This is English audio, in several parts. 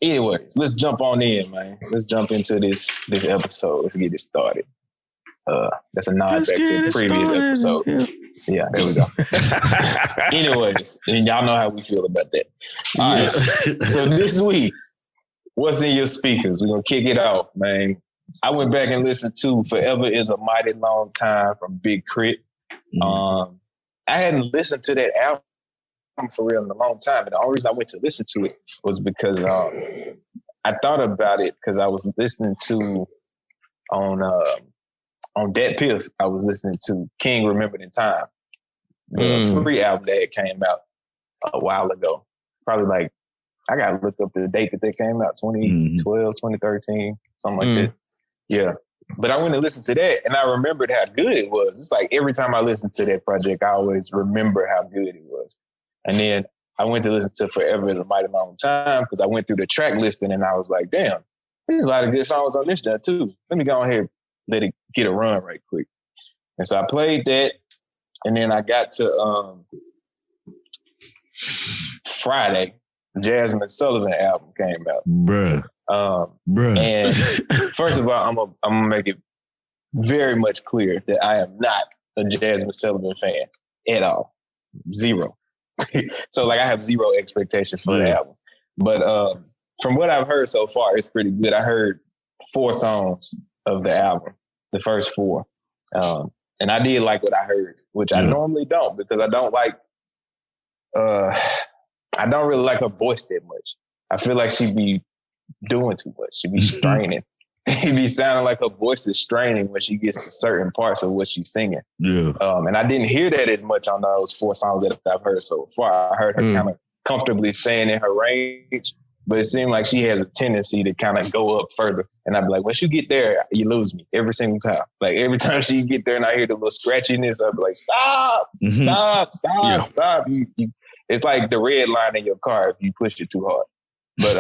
Anyway, let's jump on in, man. Let's jump into this episode. Let's get it started. That's a nod back to the previous episode. Yeah, there we go. Anyways, and y'all know how we feel about that. All right. So this week, what's in your speakers? We're gonna kick it off, man. I went back and listened to "Forever Is a Mighty Long Time" from Big Crit. I hadn't listened to that album for real in a long time, and the only reason I went to listen to it was because I thought about it because I was listening to on Dat Piff. I was listening to King Remembered in Time, the free album that came out a while ago. Probably like I gotta look up the date that they came out, 2012, 2013, something like that. Yeah. But I went and listened to that and I remembered how good it was. It's like every time I listen to that project, I always remember how good it was. And then I went to listen to Forever Is a Mighty Long Time because I went through the track listing and I was like, damn, there's a lot of good songs on this joint too. Let me go ahead and let it get a run right quick. And so I played that and then I got to Friday, Jasmine Sullivan album came out. Bruh. And first of all, I'm gonna make it very much clear that I am not a Jasmine Sullivan fan at all. Zero. So like I have zero expectations for the album. But from what I've heard so far, it's pretty good. I heard 4 songs of the album, the first 4. And I did like what I heard, which I normally don't because I don't like I don't really like her voice that much. I feel like she'd be doing too much. She'd be straining. It'd be sounding like her voice is straining when she gets to certain parts of what she's singing. Yeah. And I didn't hear that as much on those 4 songs that I've heard so far. I heard her kind of comfortably staying in her range, but it seemed like she has a tendency to kind of go up further. And I'd be like, once you get there, you lose me every single time. Like every time she get there and I hear the little scratchiness, I'd be like, stop. It's like the red line in your car if you push it too hard. But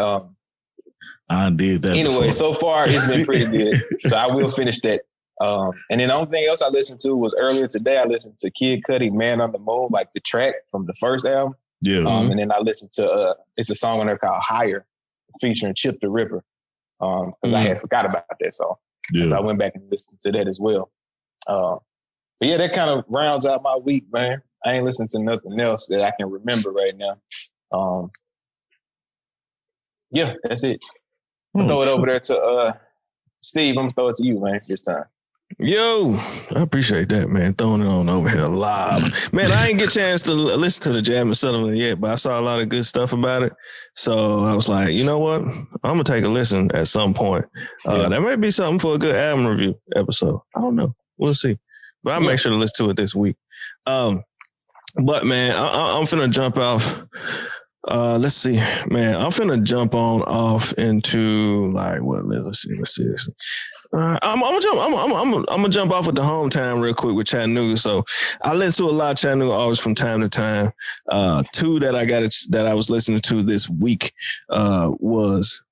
I did that. Anyway, before. So far it's been pretty good. So I will finish that. And then the only thing else I listened to was earlier today. I listened to Kid Cudi, "Man on the Moon," like the track from the first album. Yeah. And then I listened to it's a song on there called "Higher," featuring Chip the Ripper. Because I had forgot about that song. Yeah. So I went back and listened to that as well. But yeah, that kind of rounds out my week, man. I ain't listened to nothing else that I can remember right now. Yeah, that's it. Throw it over there to Steve. I'm gonna throw it to you, man, this time. Yo, I appreciate that, man. Throwing it on over here live. Man, I didn't get a chance to listen to the Jasmine Sullivan yet, but I saw a lot of good stuff about it. So I was like, you know what? I'm going to take a listen at some point. That might be something for a good album review episode. I don't know. We'll see. But I'll make sure to listen to it this week. But, man, I'm finna jump off. Let's see, man. I'm finna jump off into like what? Let's see. I'm gonna jump off with the hometown real quick with Chattanooga. So I listen to a lot of Chattanooga artists from time to time. 2 that I was listening to this week was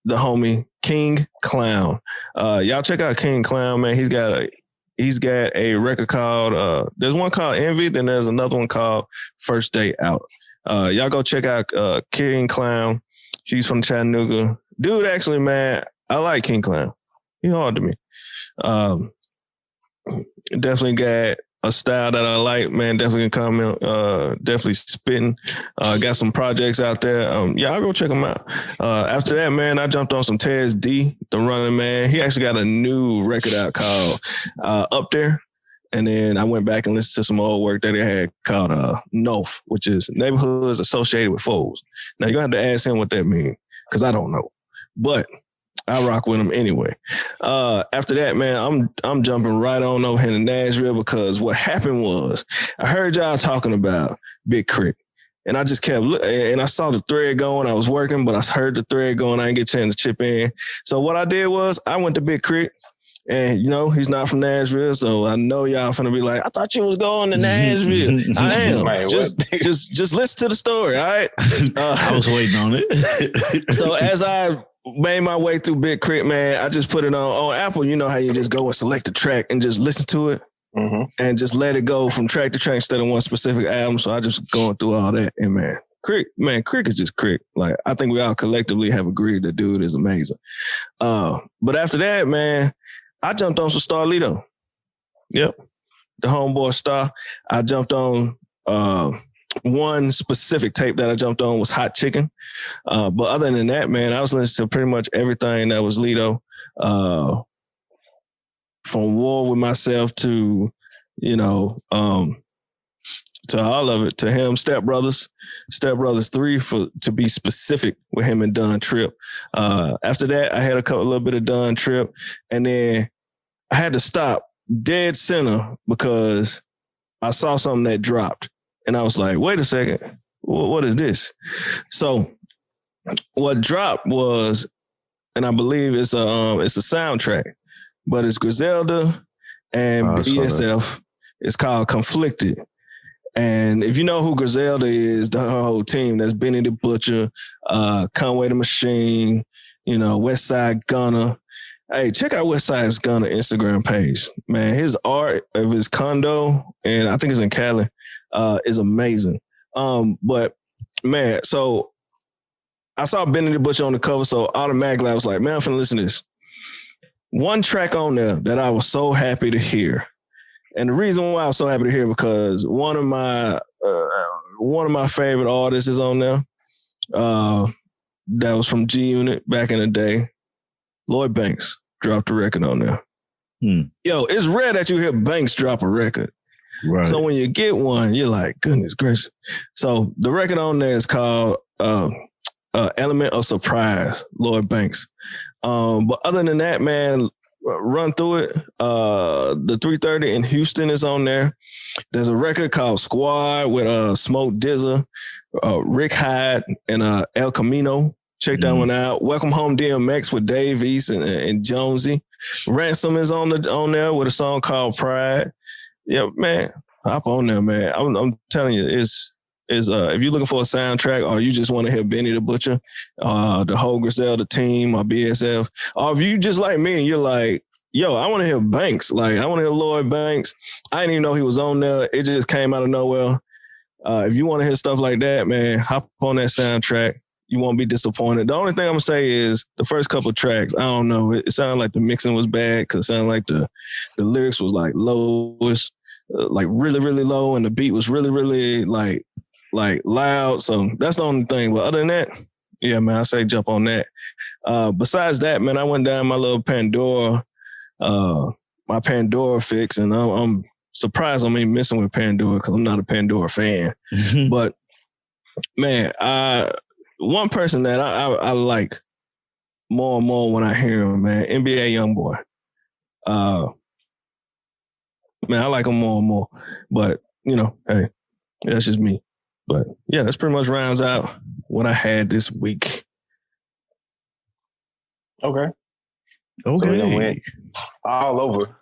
the homie King Clown. Y'all check out King Clown, man. He's got a record called there's one called Envy, then there's another one called First Day Out. Y'all go check out King Clown. She's from Chattanooga. Dude, actually, man, I like King Clown. He's hard to me. Definitely got a style that I like, man. Definitely comment. Definitely spitting. Got some projects out there. Y'all go check them out. After that, man, I jumped on some Tez D, the Running Man. He actually got a new record out called Up There. And then I went back and listened to some old work that they had called NOF, which is Neighborhoods Associated with Foes. Now, you're going to have to ask him what that means, because I don't know. But I rock with him anyway. After that, man, I'm jumping right on over here to Nashville because what happened was I heard y'all talking about Big Crit. And I just kept looking, and I saw the thread going. I was working, but I heard the thread going. I didn't get a chance to chip in. So what I did was I went to Big Crit. And, you know, he's not from Nashville, so I know y'all finna be like, I thought you was going to Nashville. I am. Man, just listen to the story, all right? I was waiting on it. So as I made my way through Big Crit, man, I just put it on Apple. You know how you just go and select a track and just listen to it and just let it go from track to track instead of one specific album. So I just going through all that. And, man, Crick is just Crick. Like, I think we all collectively have agreed that dude is amazing. But after that, man, I jumped on some Starlito. Yep. The homeboy Star. I jumped on one specific tape that I jumped on was Hot Chicken. But other than that, man, I was listening to pretty much everything that was Lito. From War With Myself to, to all of it, to him, Step Brothers 3 to be specific with him and Don Trip. After that, I had a little bit of Don Trip, and then I had to stop dead center because I saw something that dropped, and I was like, wait a second, what is this? So what dropped was, and I believe it's a soundtrack, but it's Griselda and BSF. It's called Conflicted. And if you know who Griselda is, the whole team, that's Benny the Butcher, Conway the Machine, West Side Gunner. Hey, check out West Side Gunner Instagram page. Man, his art of his condo, and I think it's in Cali, is amazing. But man, so I saw Benny the Butcher on the cover, so automatically I was like, man, I'm finna listen to this. One track on there that I was so happy to hear. And the reason why I was so happy to hear, because one of my favorite artists is on there. That was from G Unit back in the day. Lloyd Banks dropped a record on there. Yo, it's rare that you hear Banks drop a record. Right. So when you get one, you're like, goodness gracious. So the record on there is called Element of Surprise, Lloyd Banks. But other than that, man, run through it. The 330 in Houston is on there. There's a record called Squad with Smoke DZA, Rick Hyde, and El Camino. Check that one out. Welcome Home DMX with Dave East and Jonesy. Ransom is on there with a song called Pride. Yeah, man, hop on there, man. I'm telling you, is if you're looking for a soundtrack, or you just want to hear Benny the Butcher, the whole Griselda team, or BSF, or if you just like me and you're like, yo, I want to hear Banks, like I want to hear Lloyd Banks. I didn't even know he was on there. It just came out of nowhere. If you want to hear stuff like that, man, hop on that soundtrack. You won't be disappointed. The only thing I'm gonna say is the first couple of tracks, I don't know. It sounded like the mixing was bad, because it sounded like the lyrics was like lowest, like really, really low, and the beat was really, really like loud. So that's the only thing. But other than that, yeah, man, I say jump on that. Besides that, man, I went down my little Pandora, my Pandora fix, and I'm surprised I'm even messing with Pandora, because I'm not a Pandora fan. But man, one person that I like more and more when I hear him, man, NBA Youngboy. Man, I like him more and more. But, hey, that's just me. But, yeah, that's pretty much rounds out what I had this week. Okay. So we went all over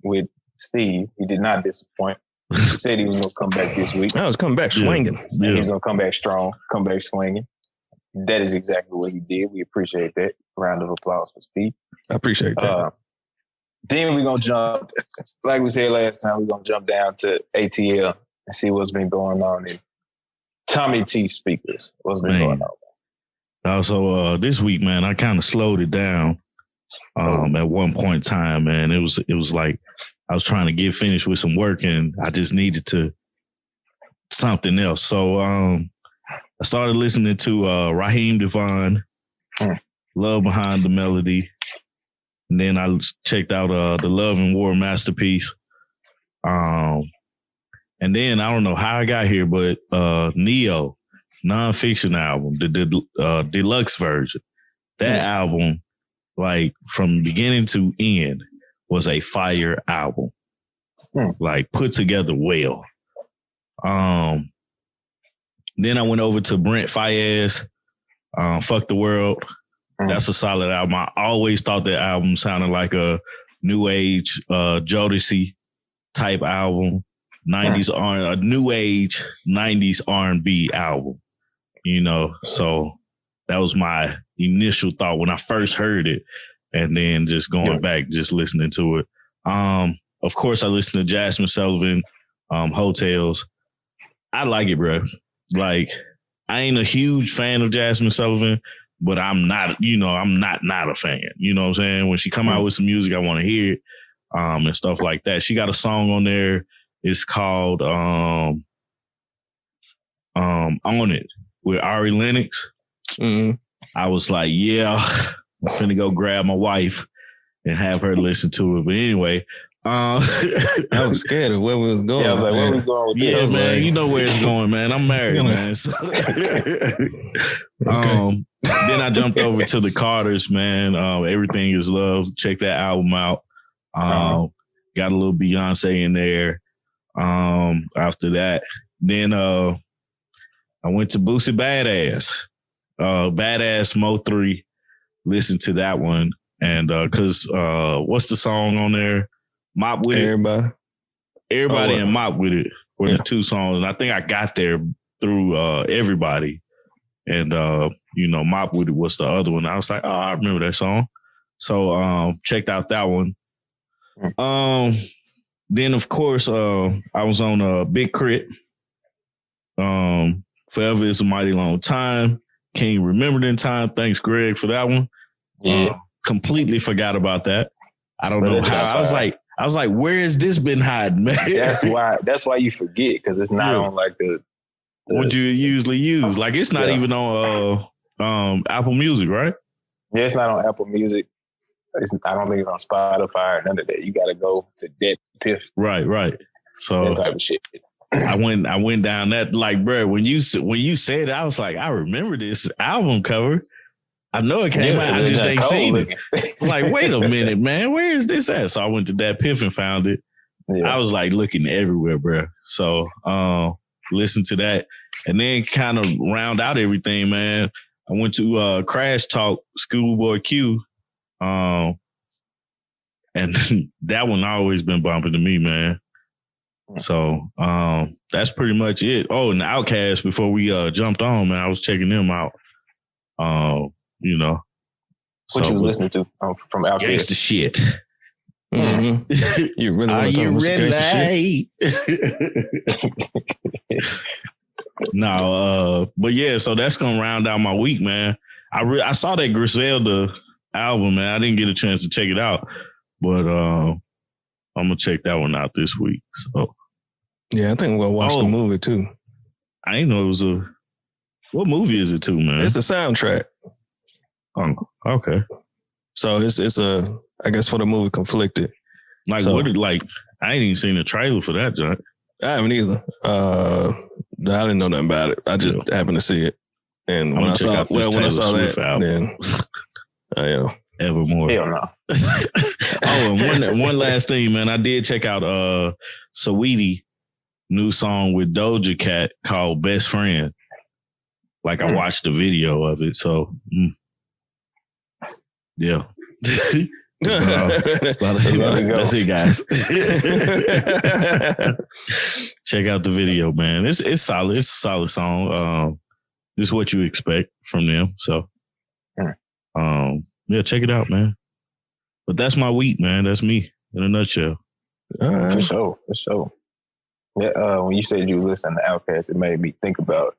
with Steve. He did not disappoint. He said he was going to come back this week. I was coming back swinging. Yeah. He was going to come back strong, come back swinging. That is exactly what he did. We appreciate that. Round of applause for Steve. I appreciate that. Then we're going to jump, like we said last time, we're going to jump down to ATL and see what's been going on in Tommy T speakers. What's been going on? Also, this week, man, I kind of slowed it down at one point in time, man. It was like I was trying to get finished with some work, and I just needed to something else. So I started listening to Raheem Devon, Love Behind the Melody. And then I checked out the Love and War Masterpiece. And then I don't know how I got here, but Neo, nonfiction album, the deluxe version. That album, like from beginning to end, was a fire album. Like put together well. Then I went over to Brent Faiyaz, Fuck the World. That's a solid album. I always thought that album sounded like a new age Jodeci type album, 90s a new age 90s R&B album. So that was my initial thought when I first heard it, and then just going back, just listening to it. Of course, I listened to Jasmine Sullivan, Hotels. I like it, bro. Like I ain't a huge fan of Jasmine Sullivan, but I'm not a fan. You know what I'm saying? When she come out with some music, I want to hear it, and stuff like that. She got a song on there. It's called On It with Ari Lennox. Mm-hmm. I was like, yeah, I'm finna go grab my wife and have her listen to it. But anyway, I was scared of where we was going. Yeah, I was like, where we going with this? Yeah, man, like, you know where it's going, man. I'm married, man. So okay. Then I jumped over to the Carters, man. Everything Is Love. Check that album out. Got a little Beyonce in there. After that, then I went to Boosie Badass. Badass Mo 3. Listen to that one. And cause what's the song on there? Mop With Everybody. Everybody and Mop With It were the two songs. And I think I got there through Everybody. And Mop With It was the other one. I was like, oh, I remember that song. So checked out that one. Then of course I was on Big Crit. Forever Is a Mighty Long Time. King Remembered in Time. Thanks, Greg, for that one. Yeah. Completely forgot about that. I don't know how. I was like, where has this been hiding, man? That's why you forget, because it's not on like the what you usually use. Like it's not even on Apple Music, right? Yeah, it's not on Apple Music. I don't think it's on Spotify or none of that. You got to go to that Piff. Right. So that type of shit. I went down that, like, bro, when you said it, I was like, I remember this album cover. I know it came out. I just ain't seen it. Like, wait a minute, man. Where is this at? So I went to that Piff and found it. Yeah. I was like looking everywhere, bro. So listen to that. And then kind of round out everything, man. I went to Crash Talk, Schoolboy Q. And that one always been bumping to me, man. So that's pretty much it. Oh, and Outkast, before we jumped on, man, I was checking them out. What you was listening to from Outkast? Gangsta shit. Mm-hmm. You really want to talk about gangsta shit? No, but yeah, so that's gonna round out my week, man. I saw that Griselda album, man. I didn't get a chance to check it out, but I'm gonna check that one out this week. So yeah, I think I'm gonna watch the movie too. I didn't know it was what movie is it too, man? It's a soundtrack. Oh, okay. So it's I guess for the movie Conflicted. Like I ain't even seen the trailer for that, John. I haven't either. I didn't know nothing about it. I just happened to see it. And when I saw that, then Evermore. Hell no. And one last thing, man. I did check out Saweetie new song with Doja Cat called Best Friend. Like I watched the video of it, so yeah. That's it, guys. Check out the video, man. It's solid. It's a solid song. This is what you expect from them. So, yeah, check it out, man. But that's my week, man. That's me in a nutshell. For sure. Yeah, when you said you listened to Outkast, it made me think about.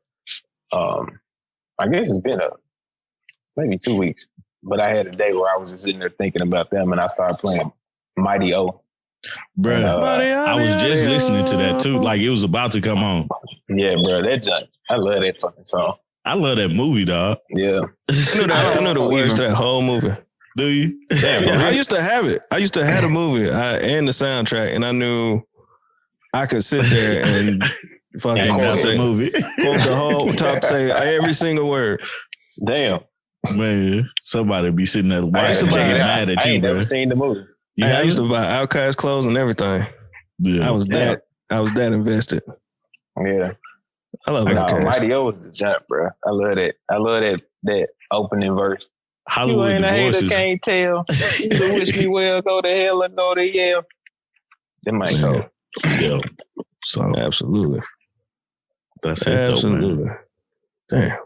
I guess it's been maybe 2 weeks. But I had a day where I was just sitting there thinking about them, and I started playing Mighty O. Bro, I was just listening to that too. Like it was about to come on. Yeah, bro, that junk. I love that fucking song. I love that movie, dog. Yeah. I know the words to that whole movie. Do you? Yeah, I used to have it. I used to have the movie and the soundtrack, and I knew I could sit there and fucking quote the whole top, say every single word. Damn. Man, somebody be sitting there watching mad at you. I ain't never seen the movie. I used to buy Outkast clothes and everything. Yeah. I was that invested. Yeah. I love Outkast. Mighty O was the jump, bro. I love that. I love that opening verse. Hollywood you ain't Divorces. A hater, can't tell. You wish me well, go to hell and go to hell. That might go. Yeah. So absolutely. That's it. Absolutely. Damn.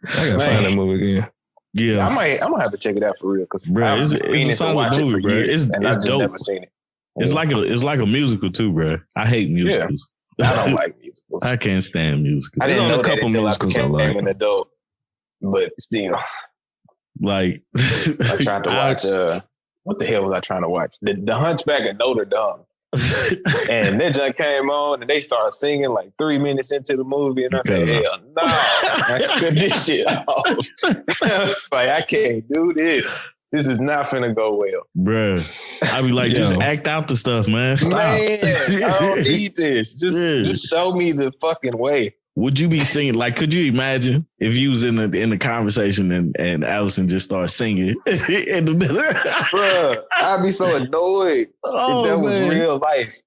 I gotta find that movie again. Yeah, I'm gonna have to check it out for real because it's a solid movie, bro. It's I've dope. Never seen it. It's like a musical too, bro. I hate musicals. I don't like musicals. I can't stand musicals. I didn't know that until I became like. an adult. But still, like I tried to watch. What the hell was I trying to watch? The Hunchback of Notre Dame. And that just came on and they started singing like 3 minutes into the movie and I said, hell no, I cut this shit off. I was like, I can't do this. This is not finna go well. Bruh. I be like, just act out the stuff, man. Stop. Man, I don't need this. Just show me the fucking way. Would you be singing? Like, could you imagine if you was in the conversation and Allison just started singing in the middle? Bruh, I'd be so annoyed if that was real life.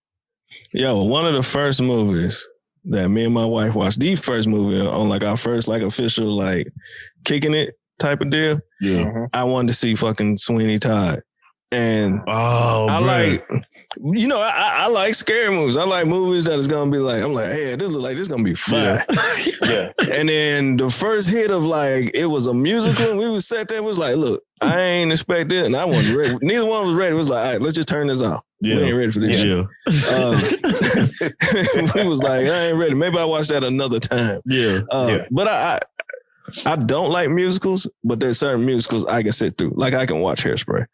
Yo, one of the first movies that me and my wife watched, the first movie on like our first like official like kicking it type of deal. Yeah. I wanted to see fucking Sweeney Todd. And I like scary movies. I like movies that is gonna be like, I'm like, hey, this look like this gonna be fun. Yeah. And then the first hit of like it was a musical, and we was sat there, was like, look, I ain't expect it, and I wasn't ready. Neither one was ready. It was like, all right, let's just turn this off. Yeah. We ain't ready for this shit. We was like, I ain't ready. Maybe I'll watch that another time. But I don't like musicals, but there's certain musicals I can sit through. Like I can watch Hairspray.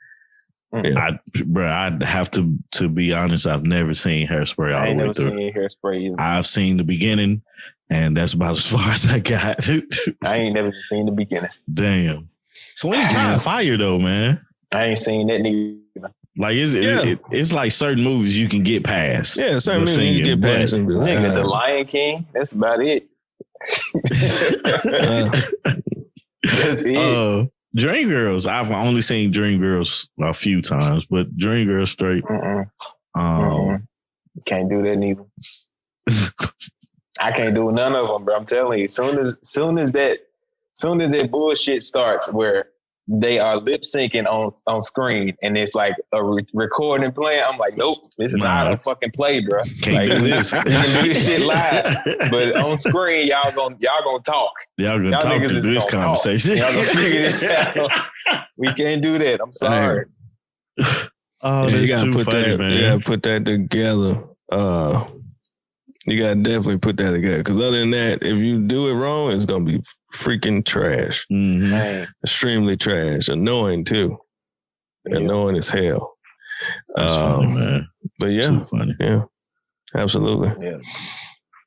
Yeah. I'd have to be honest. I've never seen Hairspray all the way through. I ain't never seen Hairspray either. I've seen the beginning, and that's about as far as I got. I ain't never seen the beginning. Damn. Sweeney Todd fire though, man. I ain't seen that neither. Like it's like certain movies you can get past. Yeah, certain movies you can get past. Nigga, The Lion King. That's about it. That's it. Dreamgirls. I've only seen Dreamgirls a few times, but Dreamgirls straight. Can't do that neither. I can't do none of them, bro. I'm telling you. Soon as that bullshit starts, where they are lip syncing on screen and it's like a recording playing, I'm like, nope, this is not a fucking play, bro. Can't do this. We can do this shit live, but on screen, y'all gonna talk. Y'all gonna talk to this conversation. Y'all gonna figure this out. We can't do that. I'm sorry. Oh, that's too funny, man. You gotta put that together. You gotta definitely put that together, because other than that, if you do it wrong, it's gonna be freaking trash. Mm-hmm. Extremely trash. Annoying too. Yeah. Annoying as hell. That's funny, man. But yeah, too funny. Yeah, absolutely. Yeah.